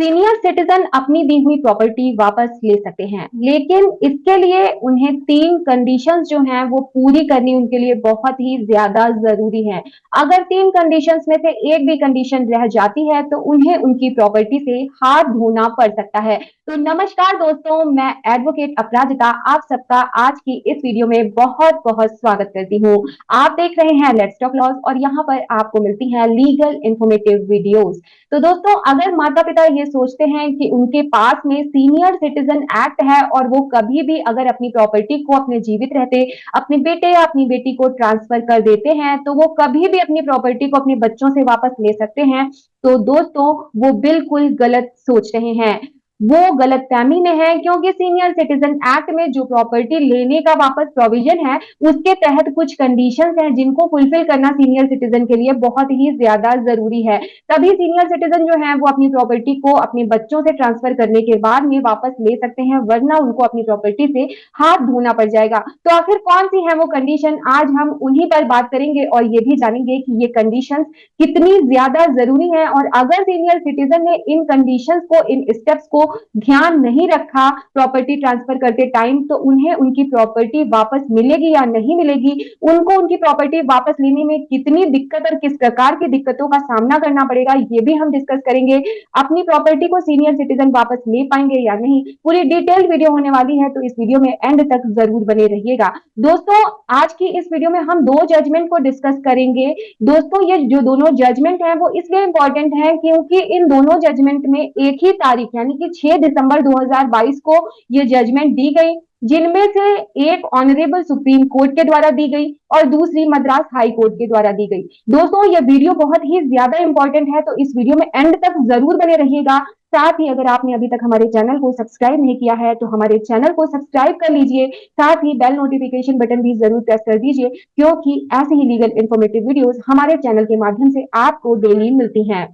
Senior citizen अपनी दी हुई property वापस ले सकते हैं, लेकिन इसके लिए उन्हें 3 कंडीशंस जो हैं वो पूरी करनी उनके लिए बहुत ही ज्यादा जरूरी है। अगर 3 कंडीशंस में से एक भी कंडीशन रह जाती है तो उन्हें उनकी प्रॉपर्टी से हाथ धोना पड़ सकता है। तो नमस्कार दोस्तों, मैं एडवोकेट अपराजिता आप सबका आज की इस वीडियो में बहुत बहुत स्वागत करती हूँ। आप देख रहे हैं लेट्स टॉक लॉज और यहाँ पर आपको मिलती हैं लीगल इंफॉर्मेटिव वीडियोस। तो दोस्तों, अगर माता पिता ये सोचते हैं कि उनके पास में सीनियर सिटीजन एक्ट है और वो कभी भी अगर अपनी प्रॉपर्टी को अपने जीवित रहते अपने बेटे या अपनी बेटी को ट्रांसफर कर देते हैं तो वो कभी भी अपनी प्रॉपर्टी को अपने बच्चों से वापस ले सकते हैं, तो दोस्तों वो बिल्कुल गलत सोच रहे हैं। वो गलतफहमी में है, क्योंकि सीनियर सिटीजन एक्ट में जो प्रॉपर्टी लेने का वापस प्रोविजन है उसके तहत कुछ कंडीशंस हैं जिनको फुलफिल करना सीनियर सिटीजन के लिए बहुत ही ज्यादा जरूरी है। तभी सीनियर सिटीजन जो है वो अपनी प्रॉपर्टी को अपने बच्चों से ट्रांसफर करने के बाद में वापस ले सकते हैं, वरना उनको अपनी प्रॉपर्टी से हाथ धोना पड़ जाएगा। तो आखिर कौन सी है वो कंडीशन, आज हम उन्हीं पर बात करेंगे और ये भी जानेंगे कि ये कंडीशन कितनी ज्यादा जरूरी है, और अगर सीनियर सिटीजन ने इन कंडीशंस को इन स्टेप्स को ध्यान नहीं रखा प्रॉपर्टी ट्रांसफर करते टाइम तो उन्हें उनकी प्रॉपर्टी वापस मिलेगी या नहीं मिलेगी, उनको उनकी प्रॉपर्टी वापस लेने में कितनी दिक्कत और किस प्रकार की दिक्कतों का सामना करना पड़ेगा, ये भी हम डिस्कस करेंगे। अपनी प्रॉपर्टी को सीनियर सिटीजन वापस ले पाएंगे या नहीं, पूरी डिटेल वीडियो होने वाली है, तो इस वीडियो में एंड तक जरूर बने रहिएगा। दोस्तों, आज की इस वीडियो में हम 2 जजमेंट को डिस्कस करेंगे। दोस्तों, ये जो दोनों जजमेंट हैं वो इसलिए इंपॉर्टेंट हैं क्योंकि इन दोनों जजमेंट में एक ही तारीख यानी कि 6 दिसंबर 2022 को ये जजमेंट दी गई, जिनमें से एक ऑनरेबल सुप्रीम कोर्ट के द्वारा दी गई और दूसरी मद्रास हाई कोर्ट के द्वारा दी गई। दोस्तों, ये वीडियो बहुत ही ज्यादा इंपॉर्टेंट है, तो इस वीडियो में एंड तक जरूर बने रहिएगा। साथ ही अगर आपने अभी तक हमारे चैनल को सब्सक्राइब नहीं किया है तो हमारे चैनल को सब्सक्राइब कर लीजिए, साथ ही बेल नोटिफिकेशन बटन भी जरूर प्रेस कर दीजिए, क्योंकि ऐसे ही लीगल इंफॉर्मेटिव वीडियोस हमारे चैनल के माध्यम से आपको डेली मिलती हैं।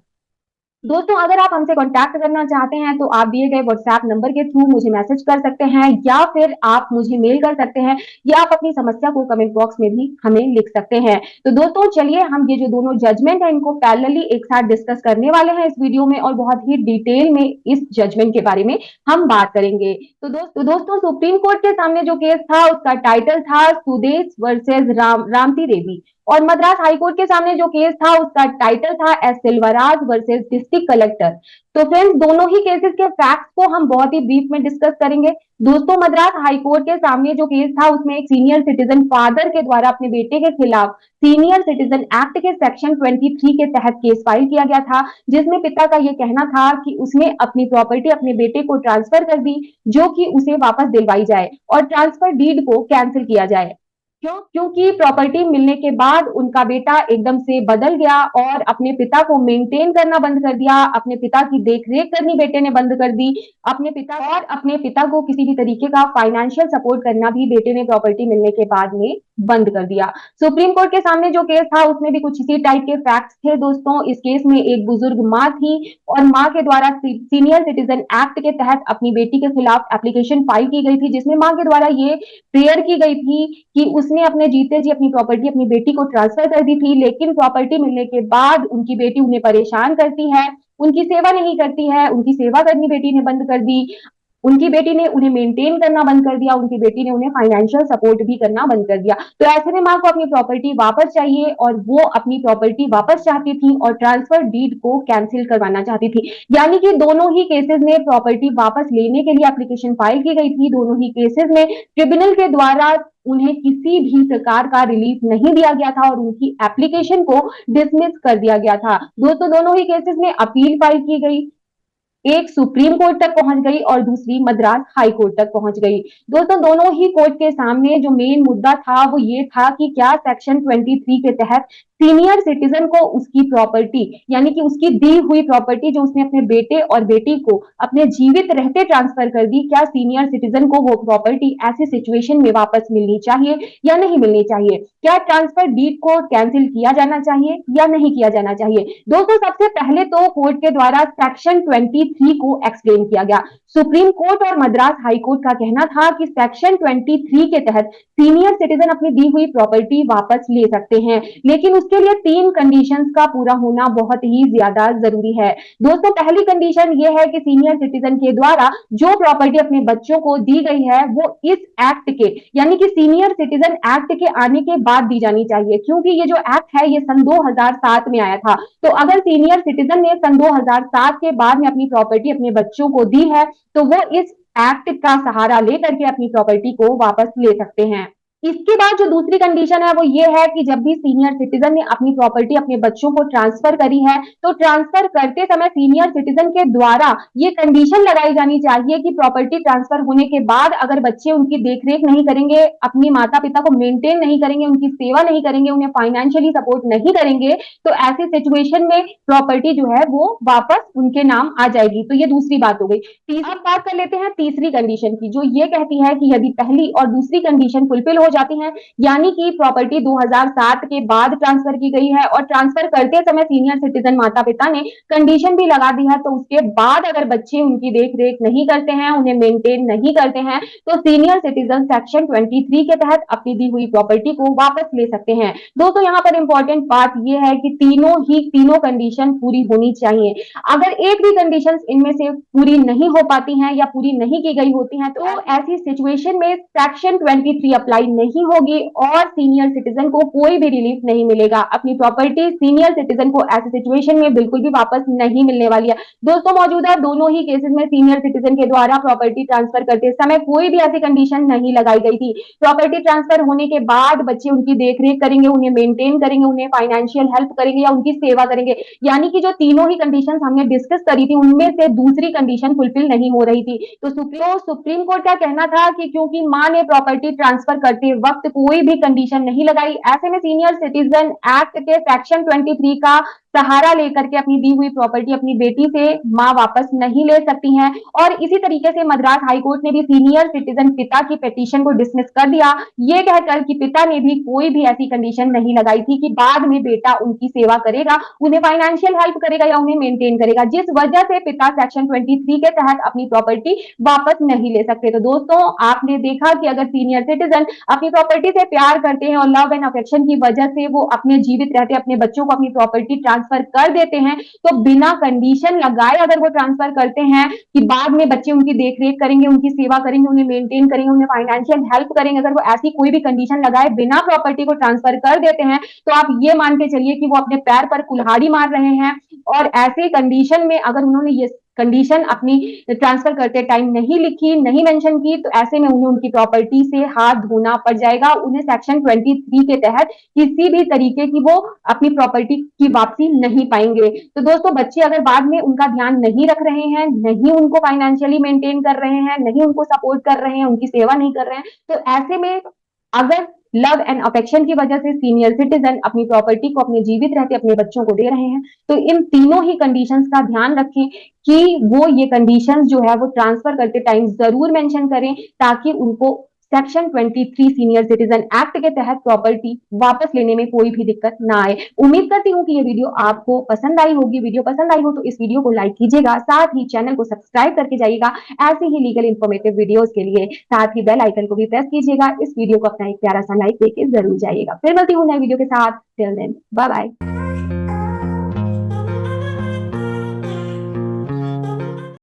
दोस्तों, अगर आप हमसे कांटेक्ट करना चाहते हैं तो आप दिए गए व्हाट्सएप नंबर के थ्रू मुझे मैसेज कर सकते हैं, या फिर आप मुझे मेल कर सकते हैं, या आप अपनी समस्या को कमेंट बॉक्स में भी हमें लिख सकते हैं। तो दोस्तों, चलिए हम ये जो दोनों जजमेंट है इनको पैरेलली एक साथ डिस्कस करने वाले हैं इस वीडियो में, और बहुत ही डिटेल में इस जजमेंट के बारे में हम बात करेंगे। तो दोस्तों, सुप्रीम कोर्ट के सामने जो केस था उसका टाइटल था सुदेश वर्सेस रामती देवी, और मद्रास हाईकोर्ट के सामने जो केस था उसका टाइटल था S Silvaraj versus district collector. तो फ्रेंड्स, दोनों ही केसेस के फैक्ट्स को हम बहुत ही ब्रीफ में डिस्कस करेंगे। दोस्तों, मद्रास हाईकोर्ट के सामने जो केस था उसमें एक सीनियर सिटीजन फादर के द्वारा अपने बेटे के खिलाफ सीनियर सिटीजन एक्ट के सेक्शन 23 के तहत केस फाइल किया गया था, जिसमें पिता का यह कहना था कि उसने अपनी प्रॉपर्टी अपने बेटे को ट्रांसफर कर दी, जो कि उसे वापस दिलवाई जाए और ट्रांसफर डीड को कैंसिल किया जाए। क्योंकि प्रॉपर्टी मिलने के बाद उनका बेटा एकदम से बदल गया और अपने पिता को मेंटेन करना बंद कर दिया, अपने पिता की देखरेख करनी बेटे ने बंद कर दी, अपने पिता को किसी भी तरीके का फाइनेंशियल सपोर्ट करना भी बेटे ने प्रॉपर्टी मिलने के बाद में बंद कर दिया। सुप्रीम कोर्ट के सामने जो केस था उसमें भी कुछ इसी टाइप के फैक्ट्स थे। दोस्तों, इस केस में एक बुजुर्ग माँ थी और माँ के द्वारा सीनियर सिटीजन एक्ट के तहत अपनी बेटी के खिलाफ एप्लीकेशन फाइल की गई थी, जिसमें माँ के द्वारा ये प्रेयर की गई थी कि उसने अपने जीते जी अपनी प्रॉपर्टी अपनी बेटी को ट्रांसफर कर दी थी, लेकिन प्रॉपर्टी मिलने के बाद उनकी बेटी उन्हें परेशान करती है, उनकी सेवा नहीं करती है, उनकी सेवा करनी बेटी ने बंद कर दी, उनकी बेटी ने उन्हें मेंटेन करना बंद कर दिया, उनकी बेटी ने उन्हें फाइनेंशियल सपोर्ट भी करना बंद कर दिया। तो ऐसे में माँ को अपनी प्रॉपर्टी वापस चाहिए और वो अपनी प्रॉपर्टी वापस चाहती थी और ट्रांसफर डीड को कैंसिल करवाना चाहती थी। यानी कि दोनों ही केसेस में प्रॉपर्टी वापस लेने के लिए एप्लीकेशन फाइल की गई थी। दोनों ही केसेस में ट्रिब्यूनल के द्वारा उन्हें किसी भी प्रकार का रिलीफ नहीं दिया गया था और उनकी एप्लीकेशन को डिसमिस कर दिया गया था। दोस्तों, दोनों ही केसेस में अपील फाइल की गई, एक सुप्रीम कोर्ट तक पहुंच गई और दूसरी मद्रास हाई कोर्ट तक पहुंच गई। दोस्तों, दोनों ही कोर्ट के सामने जो मेन मुद्दा था वो ये था कि क्या सेक्शन 23 के तहत सीनियर सिटीजन को उसकी प्रॉपर्टी यानी कि उसकी दी हुई प्रॉपर्टी जो उसने अपने बेटे और बेटी को अपने जीवित रहते ट्रांसफर कर दी, क्या सीनियर सिटीजन को वो प्रॉपर्टी ऐसी सिचुएशन में वापस मिलनी चाहिए या नहीं मिलनी चाहिए, क्या ट्रांसफर डीड को कैंसिल किया जाना चाहिए या नहीं किया जाना चाहिए। दोस्तों, सबसे पहले तो कोर्ट के द्वारा सेक्शन 23 23 को एक्सप्लेन किया गया। सुप्रीम कोर्ट और मद्रास हाई कोर्ट का कहना था कि सेक्शन 23 के तहत सीनियर सिटीजन अपनी दी हुई प्रॉपर्टी वापस ले सकते हैं, लेकिन उसके लिए 3 कंडीशंस का पूरा होना बहुत ही ज्यादा जरूरी है। दोस्तों, पहली कंडीशन ये है कि सीनियर सिटीजन के द्वारा जो प्रॉपर्टी अपने बच्चों को दी गई है वो इस एक्ट के यानी कि सीनियर सिटीजन एक्ट के आने के बाद दी जानी चाहिए, क्योंकि ये जो एक्ट है ये सन 2007 में आया था। तो अगर सीनियर सिटीजन ने सन 2007 के बाद में अपनी प्रॉपर्टी अपने बच्चों को दी है तो वो इस एक्ट का सहारा लेकर के अपनी प्रॉपर्टी को वापस ले सकते हैं। इसके बाद जो दूसरी कंडीशन है वो ये है कि जब भी सीनियर सिटीजन ने अपनी प्रॉपर्टी अपने बच्चों को ट्रांसफर करी है तो ट्रांसफर करते समय सीनियर सिटीजन के द्वारा ये कंडीशन लगाई जानी चाहिए कि प्रॉपर्टी ट्रांसफर होने के बाद अगर बच्चे उनकी देखरेख नहीं करेंगे, अपनी माता पिता को मेंटेन नहीं करेंगे, उनकी सेवा नहीं करेंगे, उन्हें फाइनेंशियली सपोर्ट नहीं करेंगे, तो ऐसी सिचुएशन में प्रॉपर्टी जो है वो वापस उनके नाम आ जाएगी। तो ये दूसरी बात हो गई। तीसरी बात कर लेते हैं तीसरी कंडीशन की, जो ये कहती है कि यदि पहली और दूसरी कंडीशन फुलफिल हो जाती हैं, यानी कि प्रॉपर्टी 2007 के बाद ट्रांसफर की गई है और ट्रांसफर करते समय सीनियर सिटीजन माता पिता ने कंडीशन भी लगा दी है, तो उसके बाद अगर बच्चे उनकी देख रेख नहीं करते हैं, उन्हें मेंटेन नहीं करते हैं, तो सीनियर सिटीजन सेक्शन 23 के तहत अपनी दी हुई प्रॉपर्टी को वापस ले सकते हैं। दोस्तों, यहाँ पर इंपॉर्टेंट बात यह है कि तीनों कंडीशन पूरी होनी चाहिए। अगर एक भी कंडीशन इनमें से पूरी नहीं हो पाती हैं या पूरी नहीं की गई होती हैं, तो ऐसी सिचुएशन में सेक्शन 23 अप्लाई नहीं होगी और सीनियर सिटीजन को कोई भी रिलीफ नहीं मिलेगा। अपनी प्रॉपर्टी सीनियर सिटीजन को ऐसी सिचुएशन में बिल्कुल भी वापस नहीं मिलने वाली है। दोस्तों, मौजूदा दोनों ही केसेस में सीनियर सिटीजन के द्वारा प्रॉपर्टी ट्रांसफर करते समय कोई भी ऐसी कंडीशन नहीं लगाई गई थी। प्रॉपर्टी ट्रांसफर होने के बाद बच्चे उनकी देखरेख करेंगे, उन्हें मेंटेन करेंगे, उन्हें फाइनेंशियल हेल्प करेंगे या उनकी सेवा करेंगे, यानी कि जो तीनों ही कंडीशन हमने डिस्कस करी थी उनमें से दूसरी कंडीशन फुलफिल नहीं हो रही थी। तो सुप्रीम कोर्ट का कहना था कि क्योंकि मां ने प्रॉपर्टी ट्रांसफर करते वक्त कोई भी कंडीशन नहीं लगाई, ऐसे में सीनियर सिटीजन एक्ट के सेक्शन 23 का सहारा लेकर के अपनी दी हुई प्रॉपर्टी अपनी बेटी से मां वापस नहीं ले सकती हैं। और इसी तरीके से मद्रास हाई कोर्ट ने भी सीनियर सिटीजन पिता की पिटीशन को डिसमिस कर दिया, ये कहकर कि पिता ने भी कोई भी ऐसी कंडीशन नहीं लगाई थी कि बाद में बेटा उनकी सेवा करेगा, उन्हें फाइनेंशियल हेल्प करेगा या उन्हें मेंटेन करेगा, जिस वजह से पिता सेक्शन 23 के तहत अपनी प्रॉपर्टी वापस नहीं ले सकते। तो दोस्तों, आपने देखा कि अगर सीनियर सिटीजन अपनी प्रॉपर्टी से प्यार करते हैं और लव एंड अफेक्शन की वजह से वो अपने जीवित रहते अपने बच्चों को अपनी प्रॉपर्टी ट्रांसफर कर देते हैं, तो बिना कंडीशन लगाए अगर वो ट्रांसफर करते हैं कि बाद में बच्चे उनकी देखरेख करेंगे, उनकी सेवा करेंगे, उन्हें मेंटेन करेंगे, उन्हें फाइनेंशियल हेल्प करेंगे, अगर वो ऐसी कोई भी कंडीशन लगाए बिना प्रॉपर्टी को ट्रांसफर कर देते हैं, तो आप ये मान के चलिए कि वो अपने पैर पर कुल्हाड़ी मार रहे हैं। और ऐसे कंडीशन में अगर उन्होंने ये कंडीशन अपनी ट्रांसफर करते टाइम नहीं लिखी, नहीं मेंशन की, तो ऐसे में उन्हें उनकी प्रॉपर्टी से हाथ धोना पड़ जाएगा। उन्हें सेक्शन 23 के तहत किसी भी तरीके की वो अपनी प्रॉपर्टी की वापसी नहीं पाएंगे। तो दोस्तों, बच्चे अगर बाद में उनका ध्यान नहीं रख रहे हैं, नहीं उनको फाइनेंशियली मेंटेन कर रहे हैं, नहीं उनको सपोर्ट कर रहे हैं, उनकी सेवा नहीं कर रहे हैं, तो ऐसे में अगर लव एंड अफेक्शन की वजह से सीनियर सिटीजन अपनी प्रॉपर्टी को अपने जीवित रहते अपने बच्चों को दे रहे हैं, तो इन तीनों ही कंडीशंस का ध्यान रखें कि वो ये कंडीशंस जो है वो ट्रांसफर करते टाइम जरूर मेंशन करें, ताकि उनको सेक्शन 23 सीनियर सिटीजन एक्ट के तहत प्रॉपर्टी वापस लेने में कोई भी दिक्कत ना आए। उम्मीद करती हूँ कि ये वीडियो आपको पसंद आई होगी। वीडियो पसंद आई हो तो इस वीडियो को लाइक कीजिएगा, साथ ही चैनल को सब्सक्राइब करके जाइएगा ऐसे ही लीगल इंफॉर्मेटिव वीडियोस के लिए। साथ ही बेल आइकन को भी प्रेस कीजिएगा। इस वीडियो को अपना एक प्यारा सा लाइक देके जरूर जाइएगा। फिर मिलती हूँ नई वीडियो के साथ। Till then, bye bye.